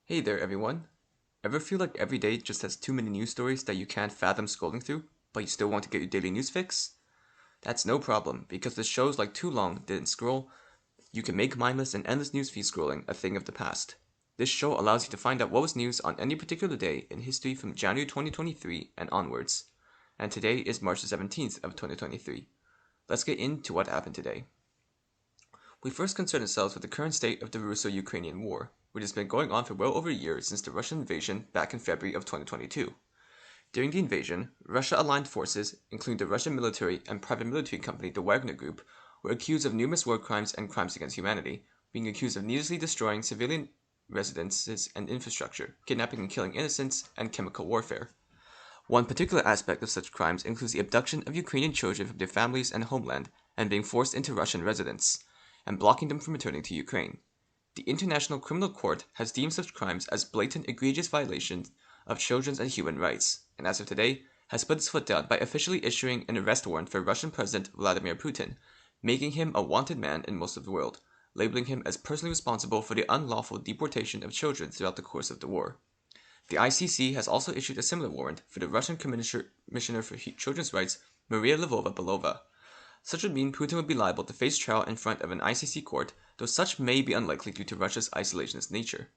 Hey there, everyone. Ever feel like every day just has too many news stories that you can't fathom scrolling through, but you still want to get your daily news fix? That's no problem, because with shows like Too Long Didn't Scroll, you can make mindless and endless newsfeed scrolling a thing of the past. This show allows you to find out what was news on any particular day in history from January 2023 and onwards. And today is March the 17th of 2023. Let's get into what happened today. We first concern ourselves with the current state of the Russo-Ukrainian war, which has been going on for well over a year since the Russian invasion back in February of 2022. During the invasion, Russia-aligned forces, including the Russian military and private military company the Wagner Group, were accused of numerous war crimes and crimes against humanity, being accused of needlessly destroying civilian residences and infrastructure, kidnapping and killing innocents, and chemical warfare. One particular aspect of such crimes includes the abduction of Ukrainian children from their families and homeland and being forced into Russian residence, and blocking them from returning to Ukraine. The International Criminal Court has deemed such crimes as blatant, egregious violations of children's and human rights, and as of today, has put its foot down by officially issuing an arrest warrant for Russian President Vladimir Putin, making him a wanted man in most of the world, labeling him as personally responsible for the unlawful deportation of children throughout the course of the war. The ICC has also issued a similar warrant for the Russian Commissioner for Children's Rights, Maria Lvova-Belova. Such would mean Putin would be liable to face trial in front of an ICC court, though such may be unlikely due to Russia's isolationist nature.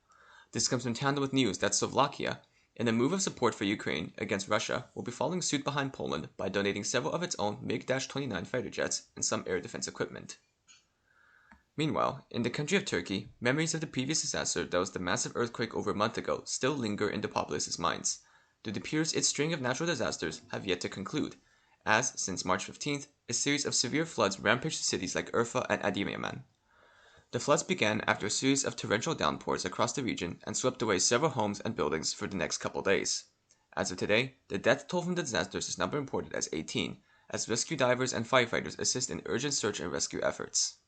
This comes in tandem with news that Slovakia, in a move of support for Ukraine against Russia, will be following suit behind Poland by donating several of its own MiG-29 fighter jets and some air defense equipment. Meanwhile, in the country of Turkey, memories of the previous disaster that was the massive earthquake over a month ago still linger in the populace's minds. It appears its string of natural disasters have yet to conclude, as, since March 15th, a series of severe floods rampaged cities like Urfa and Adıyaman. The floods began after a series of torrential downpours across the region and swept away several homes and buildings for the next couple days. As of today, the death toll from the disasters is now reported as 18, as rescue divers and firefighters assist in urgent search and rescue efforts.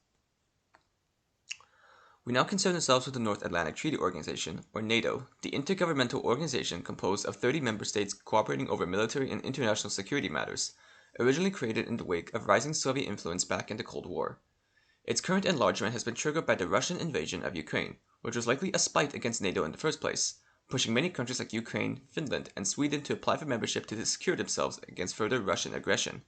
We now concern ourselves with the North Atlantic Treaty Organization, or NATO, the intergovernmental organization composed of 30 member states cooperating over military and international security matters, originally created in the wake of rising Soviet influence back in the Cold War. Its current enlargement has been triggered by the Russian invasion of Ukraine, which was likely a spite against NATO in the first place, pushing many countries like Ukraine, Finland, and Sweden to apply for membership to secure themselves against further Russian aggression.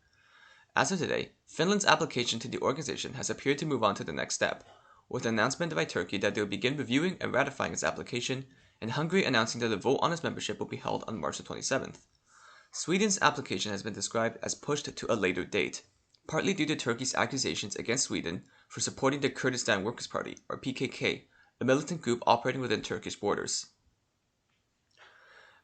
As of today, Finland's application to the organization has appeared to move on to the next step, with an announcement by Turkey that they will begin reviewing and ratifying its application, and Hungary announcing that a vote on its membership will be held on March 27th. Sweden's application has been described as pushed to a later date, partly due to Turkey's accusations against Sweden for supporting the Kurdistan Workers' Party, or PKK, a militant group operating within Turkish borders.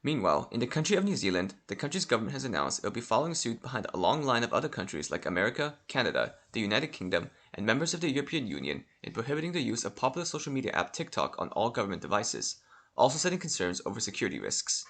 Meanwhile, in the country of New Zealand, the country's government has announced it will be following suit behind a long line of other countries like America, Canada, the United Kingdom, and members of the European Union in prohibiting the use of popular social media app TikTok on all government devices, also citing concerns over security risks.